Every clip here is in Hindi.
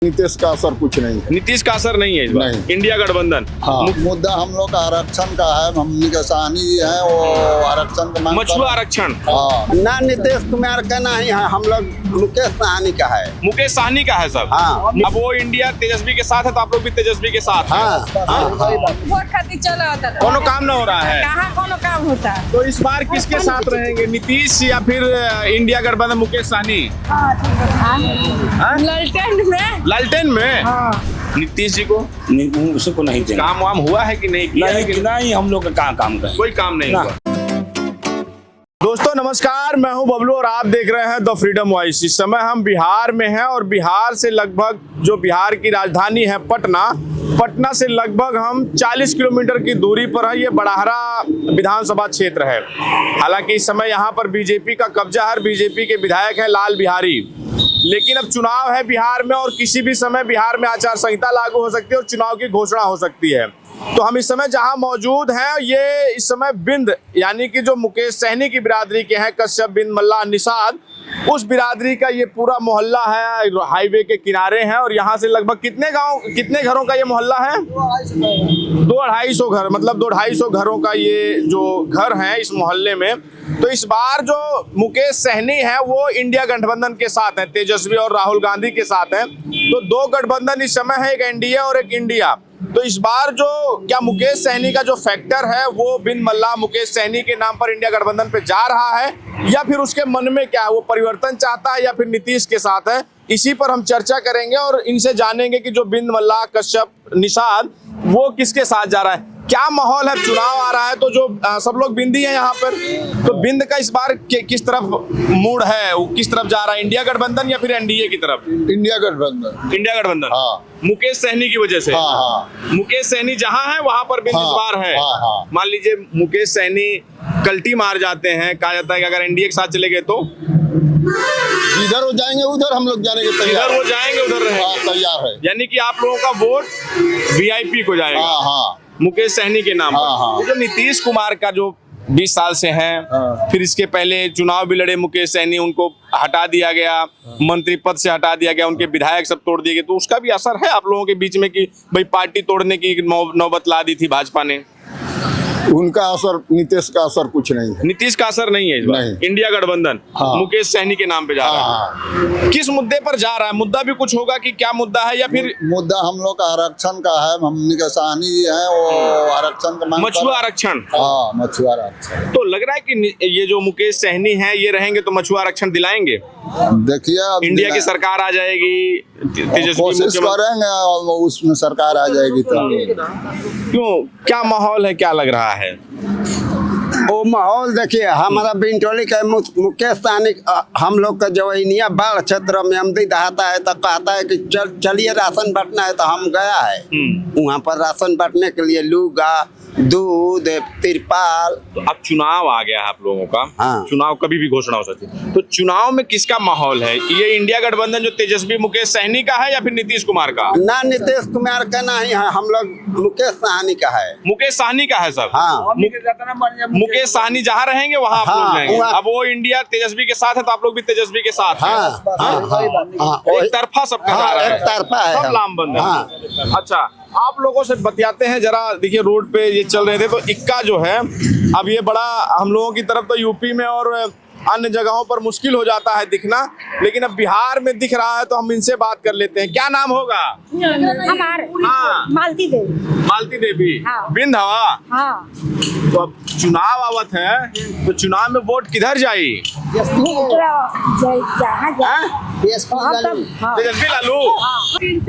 नीतीश का असर कुछ नहीं है। नीतीश का असर नहीं है इस बार। नहीं। इंडिया गठबंधन। हाँ, मुद्दा हम लोग का आरक्षण का है। हमनी के साहनी है वो आरक्षण का मांग कर- मछुआ आरक्षण। हाँ, ना नीतीश कुमार का नहीं है, हम लोग मुकेश सहनी का है। मुकेश सहनी का है सब। हाँ। अब वो इंडिया तेजस्वी के साथ है तो आप लोग भी तेजस्वी के साथ हैं। हाँ, वोट खातिर चला होता था। कोनो काम न हो रहा है कहाँ कोनो काम होता है? तो इस बार किसके साथ रहेंगे, नीतीश या फिर इंडिया गठबंधन मुकेश सहनी? हाँ? लालटेन में नीतीश जी को उसको नहीं देना। काम वाम हुआ है कि नहीं किया है कि नहीं हम लोग का कहाँ काम करें। कोई काम नहीं ना। हुआ। दोस्तों नमस्कार, मैं हूं बबलू और आप देख रहे हैं द फ्रीडम वॉइस। इस समय हम बिहार में हैं और बिहार से लगभग जो बिहार की राजधानी है पटना से लगभग हम 40 किलोमीटर की दूरी पर है। ये बड़ाहरा विधानसभा क्षेत्र है। हालांकि इस समय यहाँ पर बीजेपी का कब्जा है। बीजेपी के विधायक है लाल बिहारी, लेकिन अब चुनाव है बिहार में और किसी भी समय बिहार में आचार संहिता लागू हो सकती है और चुनाव की घोषणा हो सकती है। तो हम इस समय जहां मौजूद हैं, ये इस समय बिंद यानी कि जो मुकेश सहनी की बिरादरी के हैं, कश्यप, बिंद, मल्ला, निषाद, उस बिरादरी का ये पूरा मोहल्ला है। हाईवे के किनारे है और यहाँ से लगभग कितने घरों का ये मोहल्ला है? 200-250 घर, मतलब 250 घरों का ये जो घर है इस मोहल्ले में। तो इस बार जो मुकेश सहनी है वो इंडिया गठबंधन के साथ है, तेजस्वी और राहुल गांधी के साथ है। तो दो गठबंधन इस समय है, एक एनडीए और एक इंडिया। तो इस बार जो क्या मुकेश सहनी का जो फैक्टर है वो बिन मल्ला मुकेश सहनी के नाम पर इंडिया गठबंधन पे जा रहा है, या फिर उसके मन में क्या है, वो परिवर्तन चाहता है या फिर नीतीश के साथ है? इसी पर हम चर्चा करेंगे और इनसे जानेंगे कि जो बिंद, मल्ला, कश्यप, निषाद वो किसके साथ जा रहा है, क्या माहौल है। चुनाव आ रहा है तो जो सब लोग बिंदी हैं यहाँ पर, तो बिंद का इस बार किस तरफ मूड है, वो किस तरफ जा रहा है, इंडिया गठबंधन या फिर एनडीए की तरफ? इंडिया गठबंधन। इंडिया गठबंधन। हाँ। मुकेश सहनी की वजह से। हाँ, हाँ। मुकेश सहनी जहाँ है वहां पर बिंद हाँ, इस बार है। हाँ, हाँ। मान लीजिए मुकेश सहनी कल्टी मार जाते हैं, कहा जाता है कि अगर एनडीए के साथ चले गए तो जिधर वो जाएंगे उधर हम लोग जाने के तैयार इधर वो जाएंगे उधर हाँ, रहेंगे। तैयार है। यानी कि आप लोगों का वोट वीआईपी को जाएगा। हाँ, हाँ। मुकेश सहनी के नाम हाँ, हाँ। पर। जो नीतीश कुमार का जो 20 साल से है, हाँ। फिर इसके पहले चुनाव भी लड़े मुकेश सहनी, उनको हटा दिया गया, मंत्री पद से हटा दिया गया, उनके विधायक सब तोड़ दिए गए। तो उसका भी असर है आप लोगों के बीच में कि भाई पार्टी तोड़ने की नौबत ला दी थी भाजपा ने? उनका असर, नीतीश का असर कुछ नहीं है। नीतीश का असर नहीं है इस बार। नहीं। इंडिया गठबंधन हाँ। मुकेश सहनी के नाम पे जा रहा है। किस मुद्दे पर जा रहा है? मुद्दा भी कुछ होगा कि क्या मुद्दा है, या फिर मुद्दा हम लोग का आरक्षण का है। हमनी के साहनी है वो आरक्षण का मांग कर- मछुआ आरक्षण? हाँ, मछुआ आरक्षण। तो लग रहा है कि ये जो मुकेश सहनी है ये रहेंगे तो मछुआ आरक्षण दिलाएंगे। देखिए अब इंडिया की सरकार आ जाएगी, तेजस्वी कोशिश मुख्यमंत्री। करेंगे और उसमें सरकार आ जाएगी तो क्यों, क्या माहौल है, क्या लग रहा है? वो माहौल देखिए, हमारा बिंटोली का मुकेश सहनी, हम लोग का जो इंडिया बाढ़ क्षेत्र में आमदी दहाता है तो कहता है कि चलिए राशन बांटना है, तो हम गया है वहाँ पर राशन बांटने के लिए, लूगा, दूध, तिरपाल। तो अब चुनाव आ गया है आप लोगों का। हाँ। चुनाव कभी भी घोषणा हो सकती है, तो चुनाव में किसका माहौल है? ये इंडिया गठबंधन जो तेजस्वी मुकेश सहनी का है या फिर नीतीश कुमार का? ना नीतीश कुमार का नहीं है, हम लोग मुकेश सहनी का है। मुकेश सहनी का है सब। हाँ। मुकेश सहनी जहाँ रहेंगे वहाँ आप लोग हाँ, रहेंगे। वहाँ- अब वो इंडिया तेजस्वी के साथ है तो आप लोग भी तेजस्वी के साथ हैं। हाँ, हाँ, हाँ, एक तरफा सबका जा रहा है। एक तरफा है। सब लामबंद है। हाँ। अच्छा, आप लोगों से बतियाते हैं जरा। देखिए रोड पे ये चल रहे थे तो इक्का जो है, अब ये बड़ा हम लोगों की तरफ तो यूपी में और अन्य जगहों पर मुश्किल हो जाता है दिखना, लेकिन अब बिहार में दिख रहा है तो हम इनसे बात कर लेते हैं। क्या नाम होगा? हमारे हाँ। मालती देवी। मालती देवी। हाँ। बिंद हवा। हाँ। तो अब चुनाव आवत है तो चुनाव में वोट किधर जाई? तेजस्वी लालू?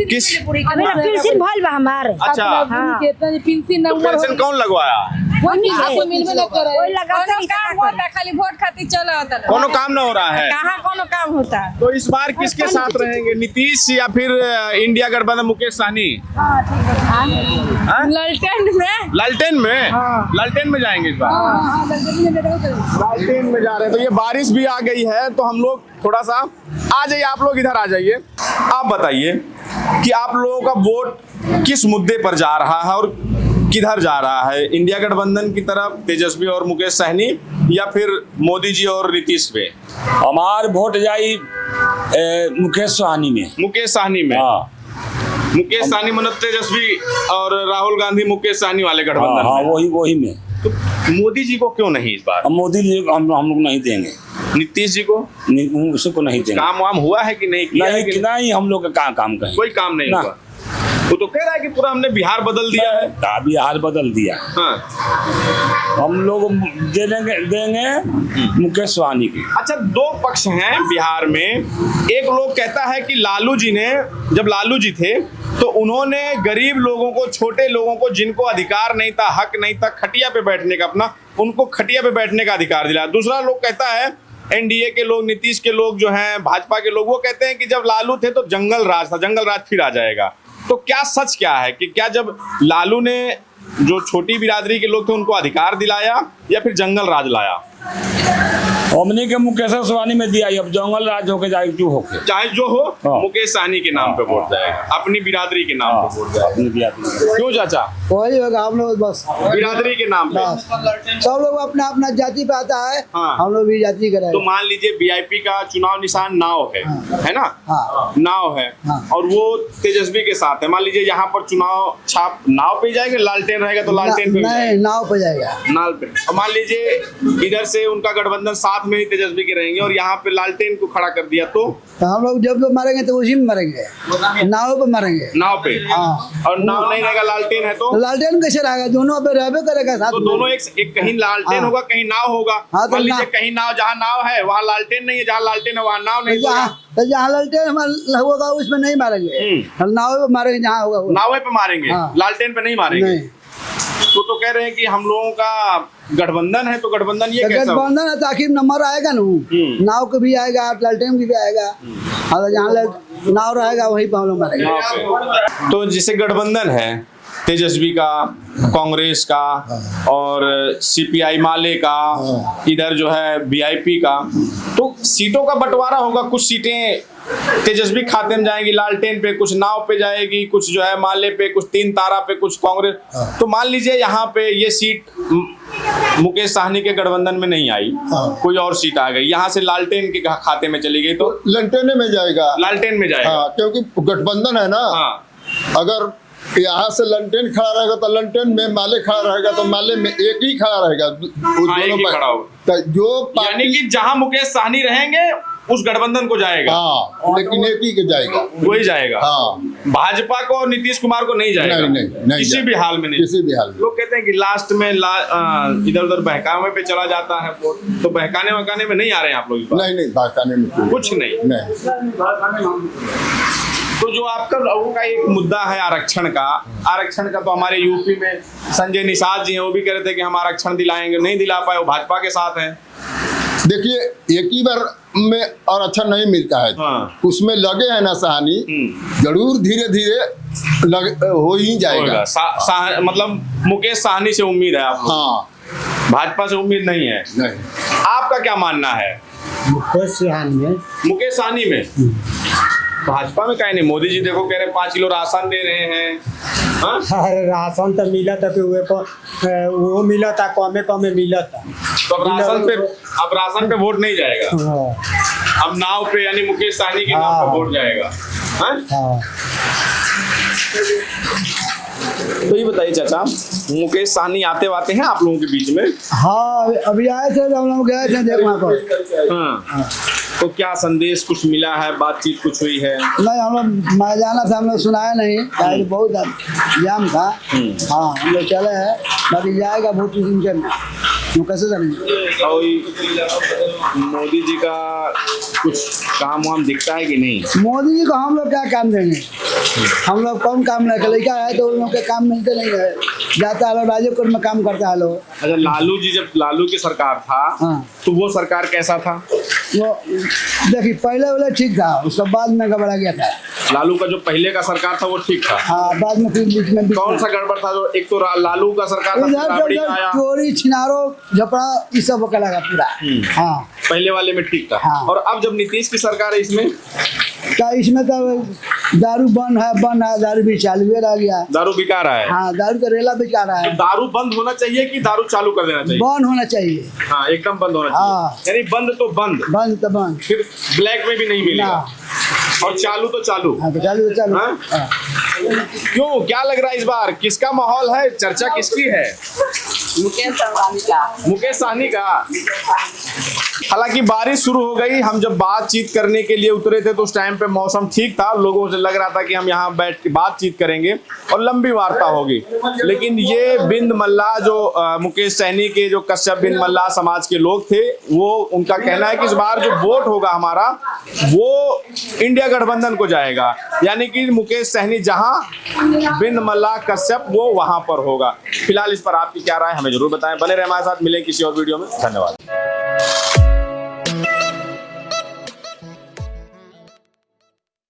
किस पेंशन भइल बा हमारे। अच्छा, हाँ। पेंशन कौन लगवाया? कोई लगाता ही काम होता, खाली वोट खातिर चला होता था। कोनो काम न हो रहा है कहाँ कोनो काम होता है? तो इस बार किसके साथ रहेंगे, नीतीश या फिर इंडिया गठबंधन मुकेश सहनी? हाँ? लालटेन में। लालटेन में? लालटेन में जाएंगे इस बार। लालटेन में जा रहे हैं। तो ये बारिश भी आ गई है तो हम लोग थोड़ा सा आ जाइए, आप लोग इधर आ जाइए। आप बताइए कि आप लोगों का वोट किस मुद्दे पर जा रहा है और किधर जा रहा है? इंडिया गठबंधन की तरफ तेजस्वी और मुकेश सहनी, या फिर मोदी जी और नीतीश पे? हमार वोट जाई मुकेश सहनी में। मुकेश सहनी में। हाँ। मुकेश सहनी मनोज तेजस्वी और राहुल गांधी मुकेश सहनी वाले हाँ गठबंधन हाँ, में। वही में। तो मोदी जी को क्यों नहीं इस बार? अब मोदी जी को हम लोग नहीं देंगे, नीतीश जी को उसको नहीं देंगे। काम वाम हुआ है कि नहीं किया है कि नहीं, नहीं हम लोग का कहाँ काम करें, कोई काम नहीं ना। हुआ। वो तो कह रहा है कि पूरा हमने बिहार बदल दिया है। अभी हाल बदल दिया। हाँ। हम लोग देंगे मुकेश सहनी की। अच्छा, दो पक्ष हैं बिहार में। एक लोग कहता है कि लालू जी ने, जब लालू जी थे तो उन्होंने गरीब लोगों को, छोटे लोगों को, जिनको अधिकार नहीं था, हक नहीं था खटिया पे बैठने का, अपना उनको खटिया पे बैठने का अधिकार दिलाया। दूसरा लोग कहता है, एनडीए के लोग, नीतीश के लोग जो हैं, भाजपा के लोग, वो कहते हैं कि जब लालू थे तो जंगल राज था, जंगल राज फिर आ जाएगा। तो क्या सच क्या है कि क्या जब लालू ने जो छोटी बिरादरी के लोग थे उनको अधिकार दिलाया या फिर जंगल राज लाया? हमने के मुकेश सहनी में दिया, अब जंगल राज होके जाए जो होके, चाहे जो हो, हाँ। मुकेश सहनी के नाम पे वोट जाएगा, अपनी बिरादरी के नाम पे वोट जाएगा। क्यों चाचा? वही होगा, हम लोग बस बिरादरी के नाम पे। सब लोग अपना अपना जाति पे आता है। हाँ। हम लोग भी जाति तो करेंगे। मान लीजिए वीआईपी का चुनाव निशान नाव है ना? हाँ। नाव है हाँ। और वो तेजस्वी के साथ है। मान लीजिए यहाँ पर चुनाव छाप नाव पे जाएगा, लालटेन रहेगा तो लालटेन पे भी नहीं, जाएगा। नाव पे जाएगा। नाल पे। और मान लीजिए इधर से उनका गठबंधन साथ में ही तेजस्वी के रहेंगे और यहाँ पे लालटेन को खड़ा कर दिया तो हम लोग जब लोग मरेंगे तो उसी में मरेंगे, नाव पे मरेंगे। नाव पे। हाँ। और नाव नहीं रहेगा, लालटेन है तो लालटेन कैसे रहेगा? दोनों पे रहबे करेगा साथ तो में। दोनों एक कहीं लालटेन हाँ। होगा, कहीं नाव होगा। हाँ, तो मान लीजिए नाव- कहीं नाव, जहाँ नाव है वहाँ लालटेन नहीं है, जहाँ लालटेन है वहाँ नाव नहीं होगा। तो जहाँ लालटेन हमारा होगा उसमें नहीं मारेंगे, नाव पे मारेंगे जहाँ होगा वो। नावे पे मारेंगे, हाँ। लालटेन पे नहीं मारेंगे। नहीं, तो कह रहे हैं कि हम लोगों का गठबंधन है, तो गठबंधन ये कैसा होगा? गठबंधन है तो आखिर नंबर आएगा ना, नाव के भी आएगा, लालटेन की भी आएगा। और जहाँ नाव रहेगा वहीं पे हम लोग मरेंगे। नाव पे। तो जैसे गठबंधन है तेजस्वी का, कांग्रेस का और सीपीआई माले का, इधर जो है वीआईपी का, तो सीटों का बंटवारा होगा। कुछ सीटें तेजस्वी खाते में जाएंगी लालटेन पे, कुछ नाव पे जाएगी, कुछ जो है माले पे, कुछ तीन तारा पे, कुछ कांग्रेस। तो मान लीजिए यहाँ पे ये सीट मुकेश सहनी के गठबंधन में नहीं आई, कोई और सीट आ गई, यहाँ से लालटेन के खाते में चली गई तो लंटेने में जाएगा। लालटेन में जाएगा। हाँ, क्योंकि गठबंधन है ना। हाँ। अगर यहाँ से लंटेन खड़ा रहेगा तो लंटेन में माले खड़ा रहेगा तो माले में एक ही खड़ा रहेगा। हाँ, एक ही खड़ा होगा। तो जो यानी पार्टी, कि जहां मुकेश सहनी रहेंगे उस गठबंधन को जाएगा। हाँ, लेकिन एक ही के जाएगा। वही जाएगा। हाँ, भाजपा को और नीतीश कुमार को नहीं जाएगा। नहीं किसी जाएगा। भी हाल में नहीं। किसी भी हाल में। लोग कहते हैं कि लास्ट में इधर उधर बहकावे पे चला जाता है वोट, तो बहकाने वहकाने में नहीं आ रहे हैं आप लोग इस बार? नहीं बहकाने में कुछ नहीं। तो जो आपका लोगों का एक मुद्दा है आरक्षण का तो हमारे यूपी में संजय निषाद जी हैं, वो भी कह रहे थे कि हम आरक्षण दिलाएंगे, नहीं दिला पाए, वो भाजपा के साथ हैं। देखिए, एक ही बार में आरक्षण नहीं मिलता है। हाँ। उसमें लगे हैं ना सहनी, जरूर धीरे धीरे हो ही जाएगा। मतलब मुकेश सहनी से उम्मीद है आपको? हाँ। भाजपा से उम्मीद नहीं है? नहीं। आपका क्या मानना है? मुकेश सहनी में भाजपा में कहीं नहीं। मोदी जी देखो कह रहे 5 किलो राशन दे रहे हैं। हाँ? अरे राशन तो मिला था कि वो मिला था, कमे मिला था। तो अब राशन पे वोट नहीं जाएगा, अब नाव पे यानी मुकेश सहनी के नाम पे वोट जाएगा। हाँ? तो ये बताइए चाचा, मुकेश सहनी आते वाते हैं आप लोगों के बीच में? हाँ, अभी आए थे तो हम लोग गए थे देखने पर। हाँ। तो क्या संदेश कुछ मिला है, बातचीत कुछ हुई है? नहीं, हम लोग मैं जाना था, हम लोग सुनाया नहीं, शायद बहुत जाम था। हाँ, हम लोग चले हैं, बाकी जाएगा वोट दिन के में, वो कैसे करेंगे? और मोदी जी का कुछ काम वाम दिखता है कि नहीं? मोदी जी को हम लोग क्या काम देंगे? हम लोग कौन काम नहीं, लड़का है तो उन लोग के काम मिलते नहीं है, जाता है लोग राजकोट में काम करता है लोग। अच्छा, लालू जी जब लालू की सरकार था, हाँ। तो वो सरकार कैसा था? वो देखिए, पहले ठीक था, उसके बाद में गड़बड़ा गया था। लालू का जो पहले का सरकार था वो ठीक था। हाँ, बाद में फिर बीच में कौन सा गड़बड़ था? जो एक तो लालू का सरकार था, फिर राबड़ी आया। चोरी छिनारो झपड़ा ये सब होकर लगा पूरा। हाँ, पहले वाले में ठीक था। हाँ। और अब जब नीतीश की सरकार है इसमें क्या इसमें तो दारू बंद है, दारू भी चालू रह गया। दारू बिका रहा है। हाँ, दारू का रेला बिका रहा है। दारू बंद होना चाहिए कि दारू चालू कर देना चाहिए? बंद होना चाहिए। हाँ, एकदम बंद होना चाहिए। हाँ। यानी बंद तो बंद, बंद तो बंद, फिर ब्लैक में भी नहीं मिलेगा। और चालू तो चालू। हाँ तो चालू तो चालू। हाँ? हाँ। क्यों, क्या लग रहा है इस बार किसका माहौल है, चर्चा किसकी है? मुकेश सहनी का। हालांकि बारिश शुरू हो गई, हम जब बातचीत करने के लिए उतरे थे तो उस टाइम पे मौसम ठीक था, लोगों से लग रहा था कि हम यहाँ बैठ के बातचीत करेंगे और लंबी वार्ता होगी। लेकिन ये बिंद मल्ला जो मुकेश सहनी के जो कश्यप बिंद मल्ला समाज के लोग थे, वो उनका कहना है कि इस बार जो वोट होगा हमारा वो इंडिया गठबंधन को जाएगा, यानी कि मुकेश सहनी जहां, बिंद मल्ला कश्यप वो वहां पर होगा। फिलहाल इस पर आपकी क्या राय हमें जरूर बताएं। बने रहे हमारे साथ, मिलें किसी और वीडियो में। धन्यवाद।